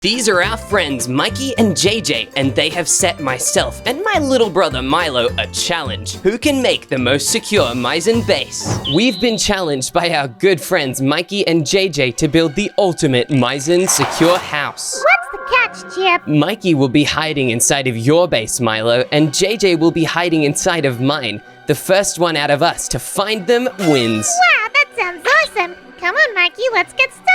These are our friends Mikey and JJ, and they have set myself and my little brother Milo a challenge. Who can make the most secure Maizen base? We've been challenged by our good friends Mikey and JJ to build the ultimate Maizen secure house. What's the catch, Chip? Mikey will be hiding inside of your base, Milo, and JJ will be hiding inside of mine. The first one out of us to find them wins. Wow, that sounds awesome. Come on, Mikey, let's get started.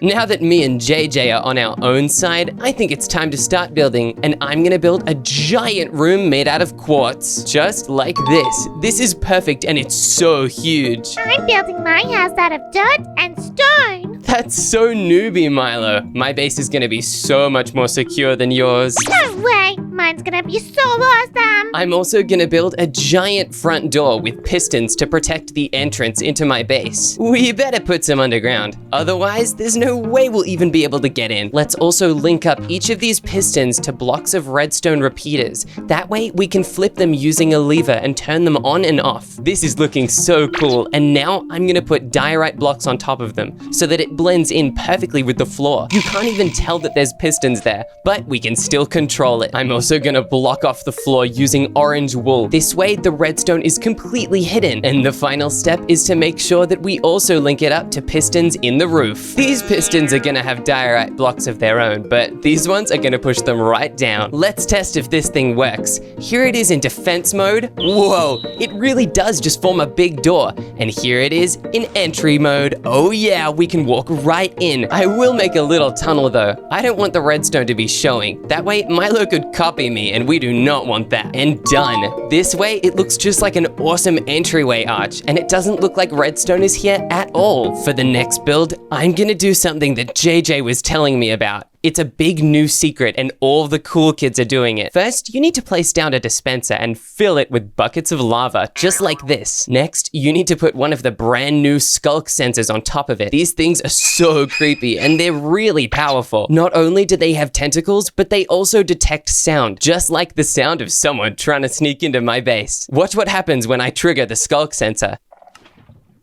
Now that me and JJ are on our own side, I think it's time to start building, and I'm gonna build a giant room made out of quartz, just like this. This is perfect and it's so huge. I'm building my house out of dirt and stone. That's so newbie, Milo. My base is gonna be so much more secure than yours. No way, mine's gonna be so awesome. I'm also gonna build a giant front door with pistons to protect the entrance into my base. We better put some underground, otherwise there's no way we'll even be able to get in. Let's also link up each of these pistons to blocks of redstone repeaters. That way we can flip them using a lever and turn them on and off. This is looking so cool, and now I'm gonna put diorite blocks on top of them so that it blends in perfectly with the floor. You can't even tell that there's pistons there, but we can still control it. I'm also gonna block off the floor using orange wool. This way the redstone is completely hidden, and the final step is to make sure that we also link it up to pistons in the roof. These pistons are gonna have diorite blocks of their own, but these ones are gonna push them right down. Let's test if this thing works. Here it is in defense mode. Whoa, it really does just form a big door. And here it is in entry mode. Oh yeah, we can walk right in. I will make a little tunnel though. I don't want the redstone to be showing. That way Milo could copy me, and we do not want that. And done. This way it looks just like an awesome entryway arch, and it doesn't look like redstone is here at all. For the next build, I'm gonna do something that JJ was telling me about. It's a big new secret, and all the cool kids are doing it. First, you need to place down a dispenser and fill it with buckets of lava, just like this. Next, you need to put one of the brand new skulk sensors on top of it. These things are so creepy, and they're really powerful. Not only do they have tentacles, but they also detect sound, just like the sound of someone trying to sneak into my base. Watch what happens when I trigger the skulk sensor.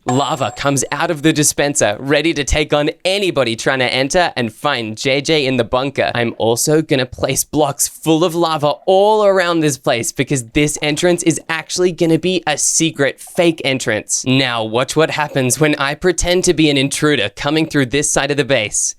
Lava comes out of the dispenser, ready to take on anybody trying to enter and find JJ in the bunker. I'm also gonna place blocks full of lava all around this place because this entrance is actually gonna be a secret fake entrance. Now watch what happens when I pretend to be an intruder coming through this side of the base.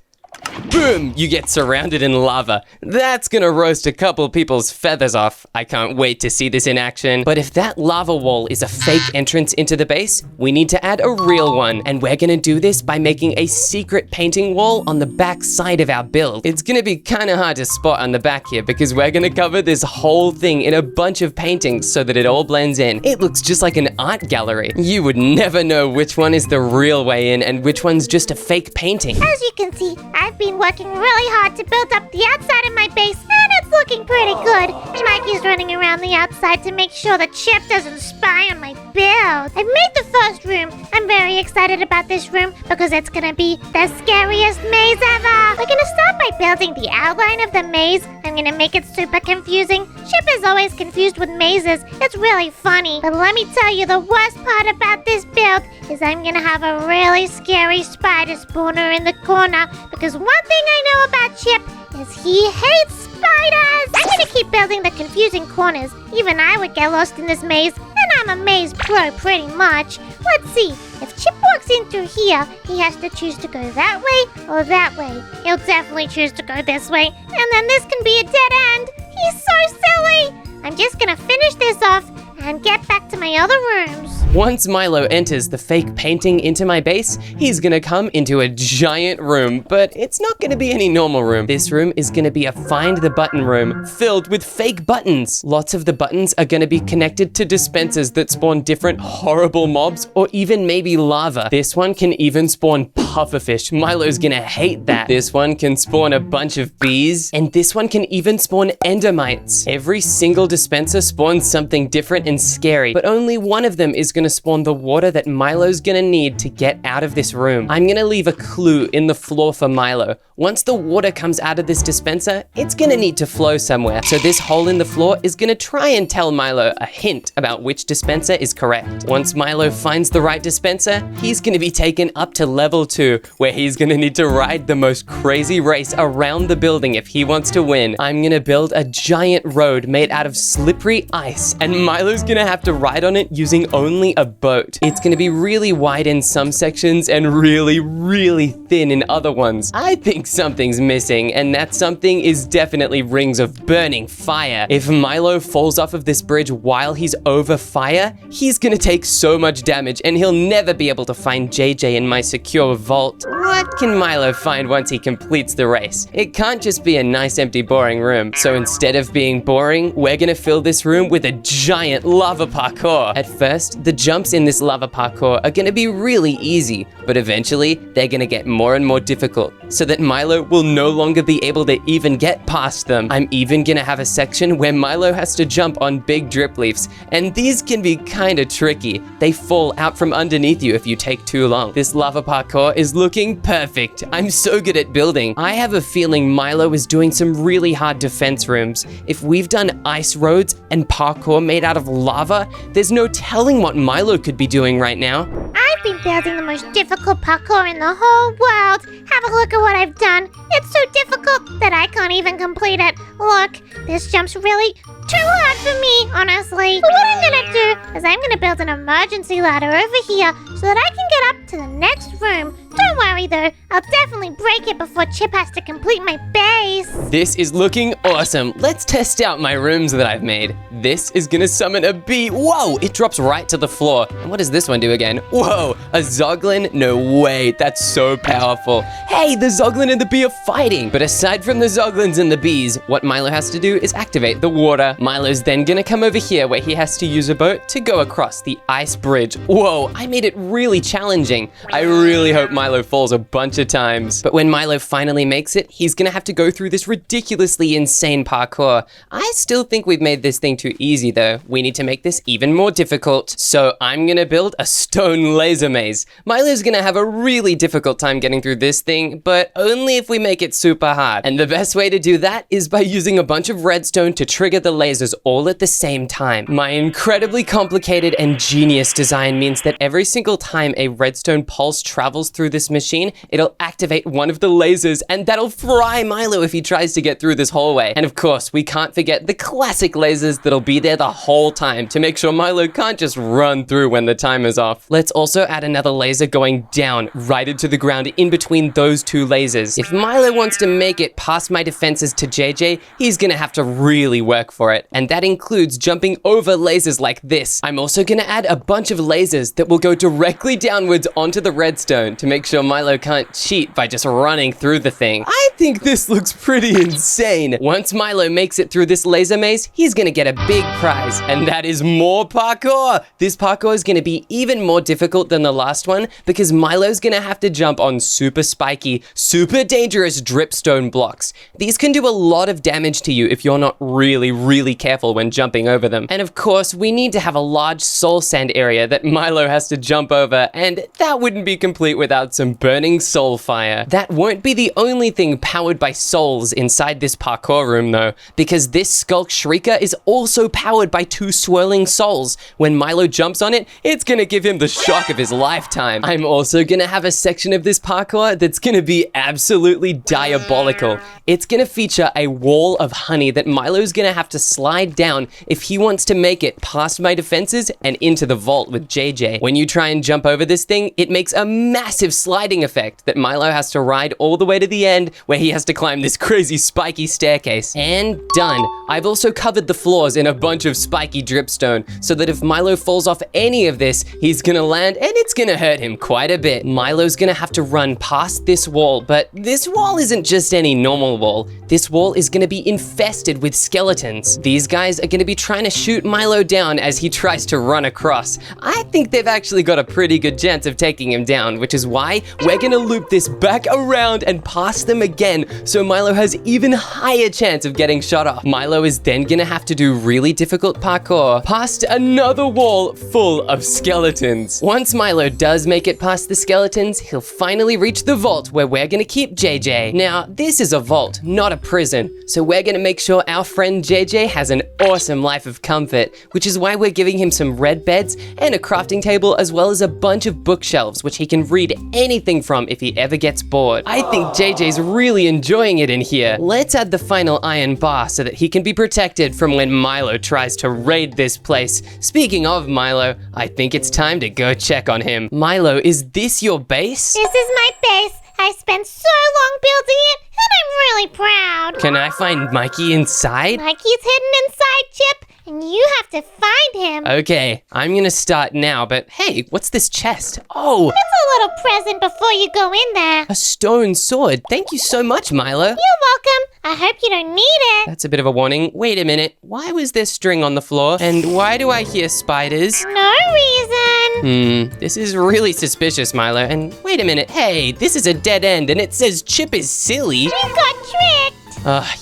Boom! You get surrounded in lava. That's gonna roast a couple people's feathers off. I can't wait to see this in action. But if that lava wall is a fake entrance into the base, we need to add a real one. And we're gonna do this by making a secret painting wall on the back side of our build. It's gonna be kinda hard to spot on the back here because we're gonna cover this whole thing in a bunch of paintings so that it all blends in. It looks just like an art gallery. You would never know which one is the real way in and which one's just a fake painting. As you can see, I've been working really hard to build up the outside of my base, and it's looking pretty good. Mikey's running around the outside to make sure that Chip doesn't spy on my build. I've made the first room. I'm very excited about this room because it's gonna be the scariest maze ever. We're gonna start by building the outline of the maze. I'm gonna make it super confusing. Chip is always confused with mazes. It's really funny. But let me tell you, the worst part about this build is I'm gonna have a really scary spider spawner in the corner because one thing I know about Chip is he hates spiders. I'm gonna keep building the confusing corners. Even I would get lost in this maze, and I'm a maze pro pretty much. Let's see, if Chip walks in through here, he has to choose to go that way or that way. He'll definitely choose to go this way, and then this can be a dead end. He's so silly. I'm just gonna finish this off and get back to my other rooms. Once Milo enters the fake painting into my base, he's gonna come into a giant room, but it's not gonna be any normal room. This room is gonna be a find the button room filled with fake buttons. Lots of the buttons are gonna be connected to dispensers that spawn different horrible mobs or even maybe lava. This one can even spawn pufferfish. Milo's gonna hate that. This one can spawn a bunch of bees, and this one can even spawn endermites. Every single dispenser spawns something different and scary, but only one of them is gonna spawn the water that Milo's gonna need to get out of this room. I'm gonna leave a clue in the floor for Milo. Once the water comes out of this dispenser, it's gonna need to flow somewhere. So this hole in the floor is gonna try and tell Milo a hint about which dispenser is correct. Once Milo finds the right dispenser, he's gonna be taken up to level 2. 2, where he's gonna need to ride the most crazy race around the building if he wants to win. I'm gonna build a giant road made out of slippery ice, and Milo's gonna have to ride on it using only a boat. It's gonna be really wide in some sections and really, really thin in other ones. I think something's missing, and that something is definitely rings of burning fire. If Milo falls off of this bridge while he's over fire, he's gonna take so much damage, and he'll never be able to find JJ in my secure vault. What can Milo find once he completes the race? It can't just be a nice, empty, boring room. So instead of being boring, we're gonna fill this room with a giant lava parkour. At first, the jumps in this lava parkour are gonna be really easy, but eventually, they're gonna get more and more difficult, so that Milo will no longer be able to even get past them. I'm even gonna have a section where Milo has to jump on big drip leaves, and these can be kinda tricky. They fall out from underneath you if you take too long. This lava parkour is looking perfect. I'm so good at building. I have a feeling Milo is doing some really hard defense rooms. If we've done ice roads and parkour made out of lava, there's no telling what Milo could be doing right now. I've been building the most difficult parkour in the whole world. Have a look at what I've done. It's so difficult that I can't even complete it. Look, this jump's really too hard for me, honestly. But what I'm gonna do is I'm gonna build an emergency ladder over here so that I can get up to the next room. Don't worry though, I'll definitely break it before Chip has to complete my base. This is looking awesome. Let's test out my rooms that I've made. This is gonna summon a bee. Whoa, it drops right to the floor. And what does this one do again? Whoa, a Zoglin? No way, that's so powerful. Hey, the Zoglin and the bee are fighting. But aside from the Zoglins and the bees, what Milo has to do is activate the water. Milo's then gonna come over here where he has to use a boat to go across the ice bridge. Whoa, I made it really challenging. I really hope Milo falls a bunch of times. But when Milo finally makes it, he's gonna have to go through this ridiculously insane parkour. I still think we've made this thing too easy though. We need to make this even more difficult. So I'm gonna build a stone laser maze. Milo's gonna have a really difficult time getting through this thing, but only if we make it super hard. And the best way to do that is by using a bunch of redstone to trigger the lasers all at the same time. My incredibly complicated and genius design means that every single time a redstone pulse travels through this machine, it'll activate one of the lasers, and that'll fry Milo if he tries to get through this hallway. And of course, we can't forget the classic lasers that'll be there the whole time to make sure Milo can't just run through when the timer's off. Let's also add another laser going down right into the ground in between those two lasers. If Milo wants to make it past my defenses to JJ, he's gonna have to really work for it. And that includes jumping over lasers like this. I'm also gonna add a bunch of lasers that will go directly downwards onto the redstone to make sure Milo can't cheat by just running through the thing. I think this looks pretty insane. Once Milo makes it through this laser maze, he's gonna get a big prize, and that is more parkour. This parkour is gonna be even more difficult than the last one because Milo's gonna have to jump on super spiky, super dangerous dripstone blocks. These can do a lot of damage to you if you're not really careful when jumping over them. And of course, we need to have a large soul sand area that Milo has to jump over, and that wouldn't be complete without some burning soul fire. That won't be the only thing powered by souls inside this parkour room though, because this Skulk Shrieker is also powered by 2 swirling souls. When Milo jumps on it, it's gonna give him the shock of his lifetime. I'm also gonna have a section of this parkour that's gonna be absolutely diabolical. It's gonna feature a wall of honey that Milo's gonna have to slide down if he wants to make it past my defenses and into the vault with JJ. When you try and jump over this thing, it makes a massive sliding effect that Milo has to ride all the way to the end where he has to climb this crazy spiky staircase. And done. I've also covered the floors in a bunch of spiky dripstone so that if Milo falls off any of this, he's gonna land and it's gonna hurt him quite a bit. Milo's gonna have to run past this wall, but this wall isn't just any normal wall. This wall is gonna be infested with skeletons. These guys are gonna be trying to shoot Milo down as he tries to run across. I think they've actually got a pretty good chance of taking him down, which is why we're gonna loop this back around and past them again so Milo Milo has even higher chance of getting shot off. Milo is then gonna have to do really difficult parkour past another wall full of skeletons. Once Milo does make it past the skeletons, he'll finally reach the vault where we're gonna keep JJ. Now, this is a vault, not a prison, so we're gonna make sure our friend JJ has an awesome life of comfort, which is why we're giving him some red beds and a crafting table, as well as a bunch of bookshelves which he can read anything from if he ever gets bored. I think JJ's really enjoying it in here. Let's add the final iron bar so that he can be protected from when Milo tries to raid this place. Speaking of Milo, I think it's time to go check on him. Milo, is this your base? This is my base. I spent so long building it, and I'm really proud. Can I find Mikey inside? Mikey's hidden inside, Chip, and you have to find him. Okay, I'm gonna start now, but hey, what's this chest? Oh, It's a little present before you go in there. a stone sword. Thank you so much, Milo. You're welcome. I hope you don't need it. That's a bit of a warning. Wait a minute. Why was there string on the floor? And why do I hear spiders? No reason. This is really suspicious, Milo. And wait a minute. Hey, this is a dead end and it says Chip is silly. You got tricked.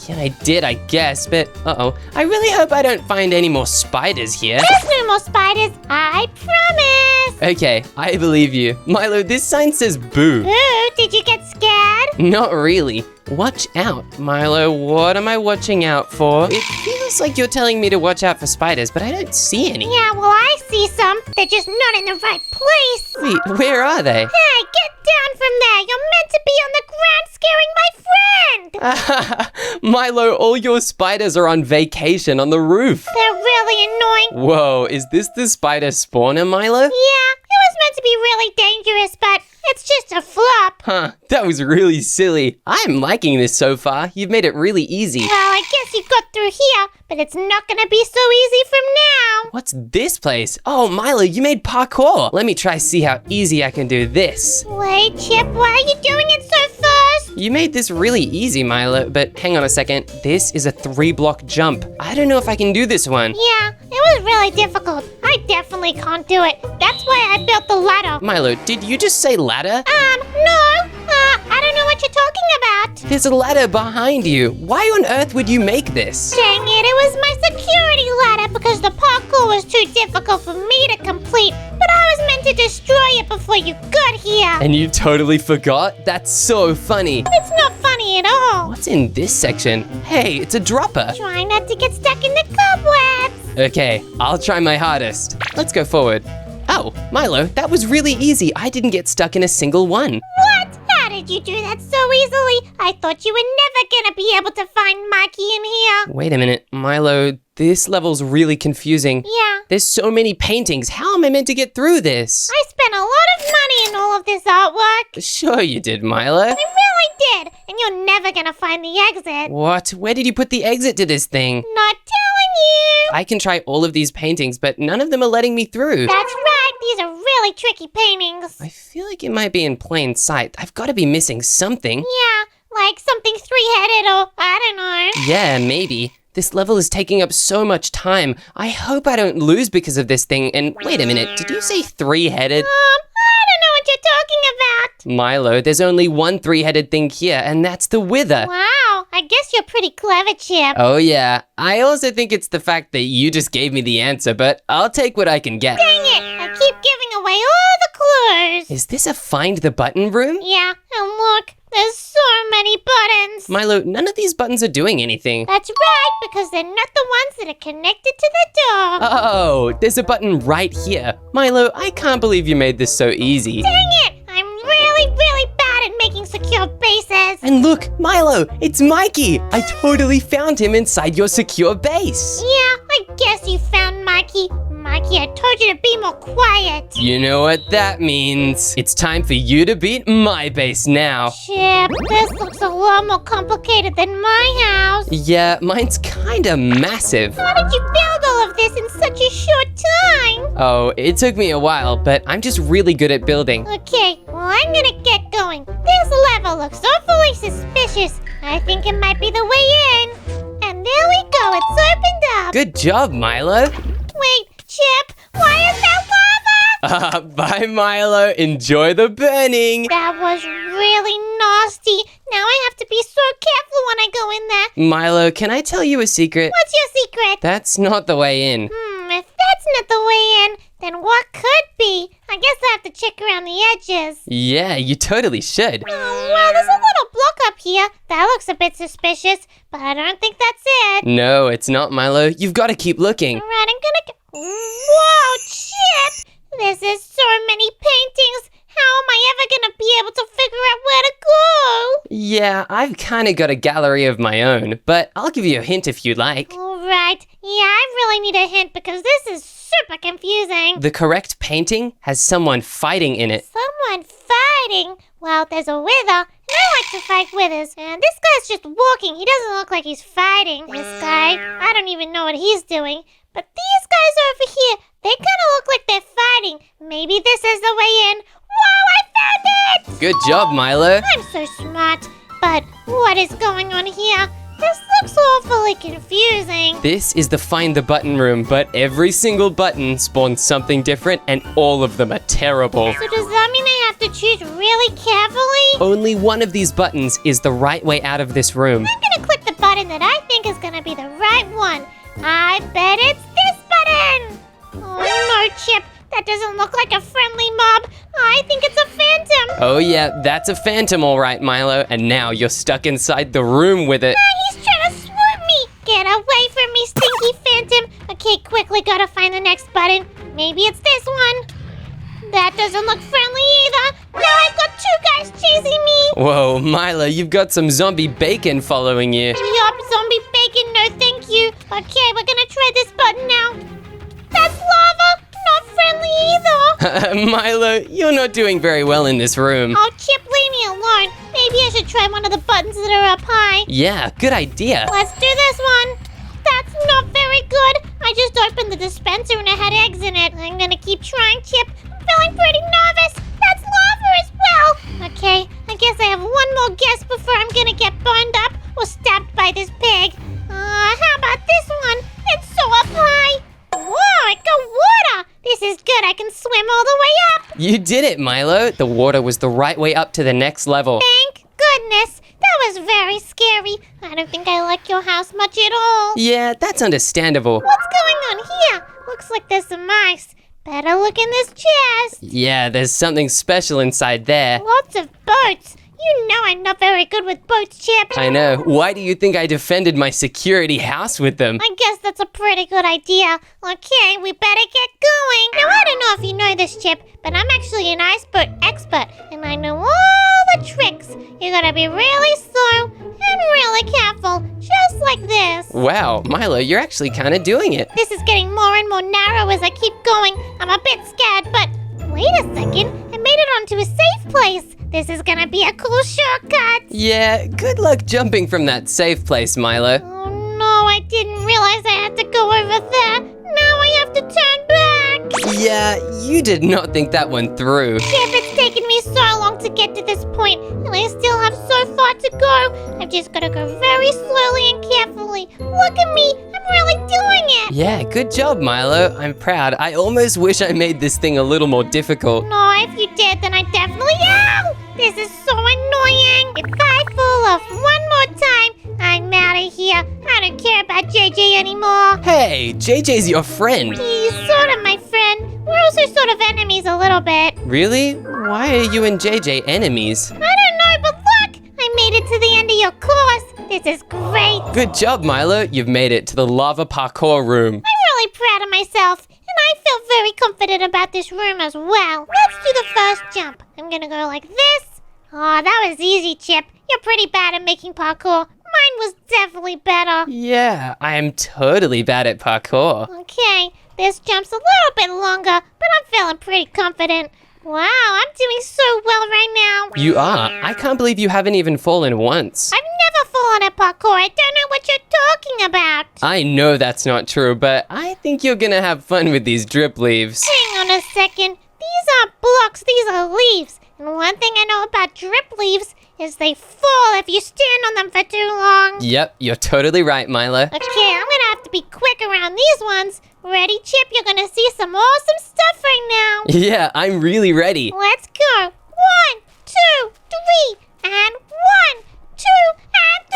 Yeah, I did, I guess, but uh-oh. I really hope I don't find any more spiders here. There's no more spiders. I promise. Okay, I believe you. Milo, this sign says boo. Ooh, did you get scared? Not really. Watch out. Milo, what am I watching out for? It feels like you're telling me to watch out for spiders, but I don't see any. Yeah, well, I see some. They're just not in the right place. Wait, where are they? Hey, get down from there. You're meant to be on the ground scaring my friend. Milo, all your spiders are on vacation on the roof. They're really annoying. Whoa, is this the spider spawner, Milo? Yeah, it was meant to be really dangerous, but it's just a flop. Huh, that was really silly. I'm liking this so far. You've made it really easy. Well, I guess you got through here, but it's not gonna be so easy from now. What's this place? Oh, Milo, you made parkour. Let me try see how easy I can do this. Wait, Chip, why are you doing it so fast? You made this really easy, Milo, but hang on a second. This is a 3-block jump. I don't know if I can do this one. Yeah, it was really difficult. I definitely can't do it. That's why I built the ladder. Milo, did you just say ladder? No. I don't know what you're talking about. There's a ladder behind you. Why on earth would you make this? Dang it was my security ladder because the parkour was too difficult for me to complete, but I was meant to destroy it before you got here. And you totally forgot? That's so funny. It's not funny at all. What's in this section? Hey, it's a dropper. Try not to get stuck in the cobwebs. Okay, I'll try my hardest. Let's go forward. Oh, Milo, that was really easy. I didn't get stuck in a single one. What? How did you do that so easily? I thought you were never gonna be able to find Mikey in here. Wait a minute, Milo, this level's really confusing. Yeah. There's so many paintings. How am I meant to get through this? I spent a lot of money in all of this artwork. Sure you did, Milo. I really did. And you're never gonna find the exit. What? Where did you put the exit to this thing? Not telling you. I can try all of these paintings, but none of them are letting me through. That's right. These are really tricky paintings. I feel like it might be in plain sight. I've got to be missing something. Yeah, like something three-headed or I don't know. Yeah, maybe. This level is taking up so much time. I hope I don't lose because of this thing. And wait a minute, did you say 3-headed? I don't know what you're talking about. Milo, there's only one 3-headed thing here, and that's the wither. Wow, I guess you're pretty clever, Chip. Oh yeah, I also think it's the fact that you just gave me the answer, but I'll take what I can get. Dang it, I keep giving away all the clues. Is this a find the button room? Yeah, and look, there's so many buttons. Milo, none of these buttons are doing anything. That's right, because they're not the ones that are connected to the door. Oh, there's a button right here. Milo, I can't believe you made this so easy. Dang it, I'm really bad at making secure bases. And look, Milo, it's Mikey. I totally found him inside your secure base. Yeah, I guess you found Mikey. Mikey, I told you to be more quiet. You know what that means. It's time for you to beat my base now. Chip, this looks a lot more complicated than my house. Yeah, mine's kinda massive. How did you build all of this in such a short time? Oh, it took me a while, but I'm just really good at building. Okay, well, I'm gonna get going. This level looks awfully suspicious. I think it might be the way in. And there we go, it's opened up. Good job, Milo. Wait, Chip, why is that lava? Bye, Milo. Enjoy the burning. That was really nasty. Now I have to be so careful careful when I go in there. Milo, can I tell you a secret? What's your secret? That's not the way in. If that's not the way in, then what could be? I guess I have to check around the edges. Yeah, you totally should. Oh, well, there's a little block up here. That looks a bit suspicious, but I don't think that's it. No, it's not, Milo. You've got to keep looking. All right, Whoa, Chip! This is so many paintings. How am I ever gonna be able to figure out where to go? Yeah, I've kind of got a gallery of my own, but I'll give you a hint if you'd like. All right. Yeah, I really need a hint because this is super confusing. The correct painting has someone fighting in it. Someone fighting? Well, there's a wither, and I like to fight withers. And this guy's just walking. He doesn't look like he's fighting. This guy, I don't even know what he's doing. But these guys over here, they kind of look like they're fighting. Maybe this is the way in. Whoa, I found it! Good job, Milo. I'm so smart. But what is going on here? This looks awfully confusing. This is the find the button room, but every single button spawns something different and all of them are terrible. So does that mean I have to choose really carefully? Only one of these buttons is the right way out of this room. I'm gonna click the button that I think is gonna be the right one. I bet it's this button! Oh no, Chip, that doesn't look like a friendly mob. I think it's a phantom. Oh yeah, that's a phantom all right, Milo, and now you're stuck inside the room with it. He's trying to swoop me. Get away from me, stinky phantom. Okay, quickly gotta find the next button. Maybe it's this one. That doesn't look friendly either. Now I've got two guys chasing me. Whoa, Milo, you've got some zombie bacon following you. Yup, zombie bacon, no thank you. Okay, we're gonna try this button now. That's lava, not friendly either. Milo, you're not doing very well in this room. Oh, Chip, leave me alone. Maybe I should try one of the buttons that are up high. Yeah, good idea. Let's do this one. That's not very good. I just opened the dispenser and it had eggs in it. I'm gonna keep trying, Chip. I'm feeling pretty nervous. That's lava as well. Okay, I guess I have one more guess before I'm gonna get burned up or stabbed by this pig. How about this one? It's so up high. Whoa, I got water. This is good. I can swim all the way up. You did it, Milo. The water was the right way up to the next level. Thank goodness. That was very scary. I don't think I like your house much at all. Yeah, that's understandable. What's going on here? Looks like there's some mice. Better look in this chest. Yeah, there's something special inside there. Lots of boats. You know I'm not very good with boats, Chip. I know. Why do you think I defended my security house with them? I guess that's a pretty good idea. Okay, we better get going. Now, I don't know if you know this, Chip, but I'm actually an ice boat expert, and I know all the tricks. You gotta be really slow and really careful, just like this. Wow, Milo, you're actually kind of doing it. This is getting more and more narrow as I keep going. I'm a bit scared, but wait a second. I made it onto a safe place. This is gonna be a cool shortcut. Yeah, good luck jumping from that safe place, Milo. Oh no, I didn't realize I had to go over there. Now I have to turn back. Yeah, you did not think that one through. Chip, it's taken me so long to get to this point, and I still have so far to go. I've just gotta go very slowly and carefully. Look at me, I'm really doing it. Yeah, good job, Milo. I'm proud. I almost wish I made this thing a little more difficult. No, if you did, then I definitely... Ow! This is so annoying. If I fall off one more time, I'm out of here. I don't care about JJ anymore. Hey, JJ's your friend. He's sort of my friend. We're also sort of enemies a little bit. Really? Why are you and JJ enemies? I don't know, but look! I made it to the end of your course. This is great. Good job, Milo. You've made it to the lava parkour room. I'm really proud of myself, and I feel very confident about this room as well. Let's do the first jump. I'm gonna go like this. Oh, that was easy, Chip. You're pretty bad at making parkour. Mine was definitely better. Yeah, I am totally bad at parkour. Okay, this jump's a little bit longer, but I'm feeling pretty confident. Wow, I'm doing so well right now. You are. I can't believe you haven't even fallen once. I've never fallen at parkour. I don't know what you're talking about. I know that's not true, but I think you're gonna have fun with these drip leaves. Hang on a second. These aren't blocks, these are leaves. And one thing I know about drip leaves is they fall if you stand on them for too long. Yep, you're totally right, Milo. Okay, I'm gonna have to be quick around these ones. Ready, Chip? You're gonna see some awesome stuff right now. Yeah, I'm really ready. Let's go. 1, 2, 3, and 1, 2, and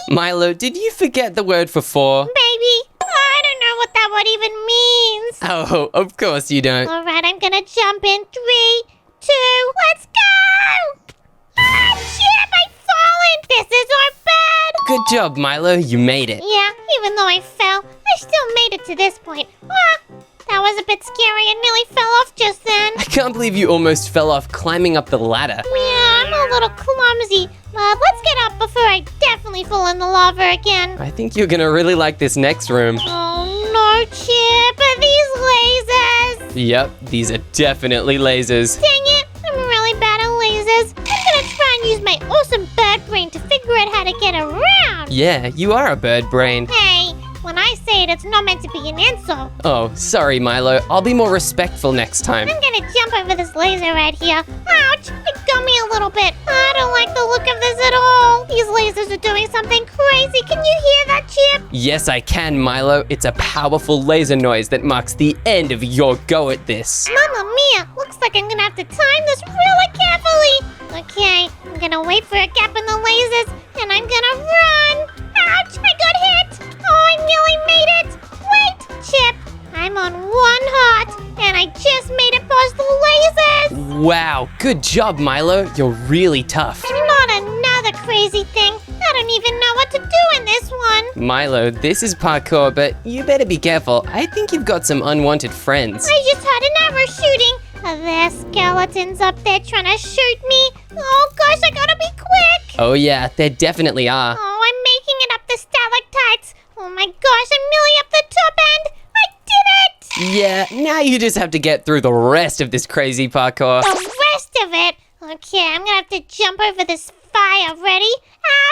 3. Milo, did you forget the word for 4? Baby, I don't know what that word even means. Oh, of course you don't. All right, I'm gonna jump in 3, 2, let's go! Ah, Chip, I've fallen! This is our bed! Good job, Milo. You made it. Yeah, even though I fell, I still made it to this point. Ah, that was a bit scary. I nearly fell off just then. I can't believe you almost fell off climbing up the ladder. Yeah, I'm a little clumsy, but let's get up before I definitely fall in the lava again. I think you're gonna really like this next room. Oh no, Chip, are these lasers? Yep, these are definitely lasers. Dang it, I'm really bad at lasers. I'm gonna try and use my awesome bird brain to figure out how to get around. Yeah, you are a bird brain. Hey, when I say it, it's not meant to be an insult. Oh, sorry, Milo. I'll be more respectful next time. I'm gonna jump over this laser right here. Ouch! It got me a little bit. I don't like the look of this at all. These lasers are doing something crazy. Can you hear that, Chip? Yes, I can, Milo. It's a powerful laser noise that marks the end of your go at this. Mamma mia! Looks like I'm gonna have to time this really carefully. Okay, I'm gonna wait for a gap in the lasers, and I'm gonna run. Ouch! I got hit. Oh, I nearly made it. Wait, Chip. I'm on 1 heart, and I just made it past the lasers. Wow, good job, Milo. You're really tough. Not another crazy thing. I don't even know what to do in this one. Milo, this is parkour, but you better be careful. I think you've got some unwanted friends. I just had an arrow shooting. There's skeletons up there trying to shoot me. Oh gosh, I gotta be quick. Oh yeah, there definitely are. Oh, I'm making it up the stalactites. Oh my gosh, I'm nearly up the top end. I did it. Yeah, now you just have to get through the rest of this crazy parkour. The rest of it. Okay, I'm gonna have to jump over this fire. Ready?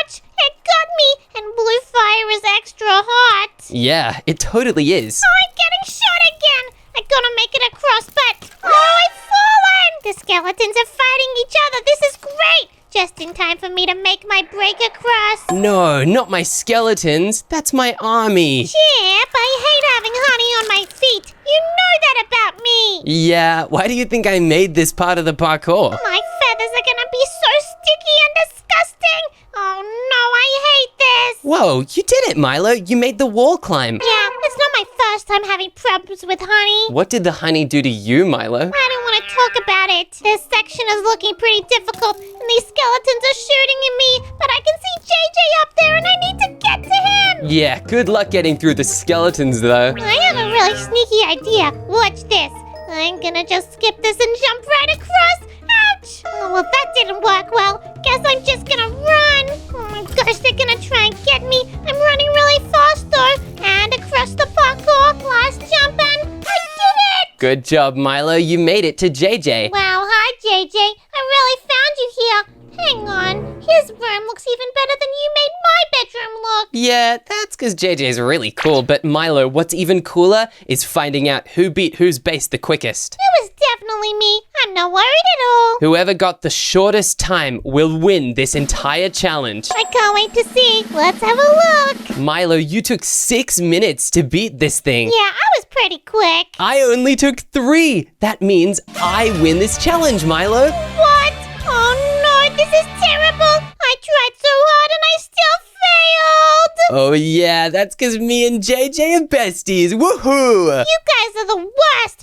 Ouch! It got me, and blue fire is extra hot. Yeah, it totally is. Oh, I'm getting shot again. I gotta make it across, but oh, I've fallen. The skeletons are fighting each other. This is great. Just in time for me to make my break across. No, not my skeletons. That's my army. Chip, I hate having honey on my feet. You know that about me. Yeah, why do you think I made this part of the parkour? My feathers are gonna be so sticky and disgusting. Oh no, I hate this. Whoa, you did it, Milo. You made the wall climb. Yeah, it's not my first time having problems with honey. What did the honey do to you, Milo? I don't want to talk about it. This section is looking pretty difficult, and these skeletons are shooting at me, but I can see JJ up there, and I need to get to him. Yeah, good luck getting through the skeletons, though. I have a really sneaky idea. Watch this. I'm gonna just skip this and jump right across. Ouch! Oh, well, that didn't work well. Guess I'm just gonna run. Oh my gosh, they're gonna try and get me. I'm running really fast, though. And across the parkour. Last jump, and I did it! Good job, Milo. You made it to JJ. Wow, hi, JJ. I really found you here. Hang on. His room looks even better than you made my bedroom look. Yeah, that's because JJ's really cool, but Milo, what's even cooler is finding out who beat whose base the quickest. It was definitely me. I'm not worried at all. Whoever got the shortest time will win this entire challenge. I can't wait to see. Let's have a look. Milo, you took 6 minutes to beat this thing. Yeah, I was pretty quick. I only took 3. That means I win this challenge, Milo. What? Oh no, this is terrible. I tried so hard and I still failed. Oh yeah, that's because me and JJ are besties. Woohoo! You guys are the worst.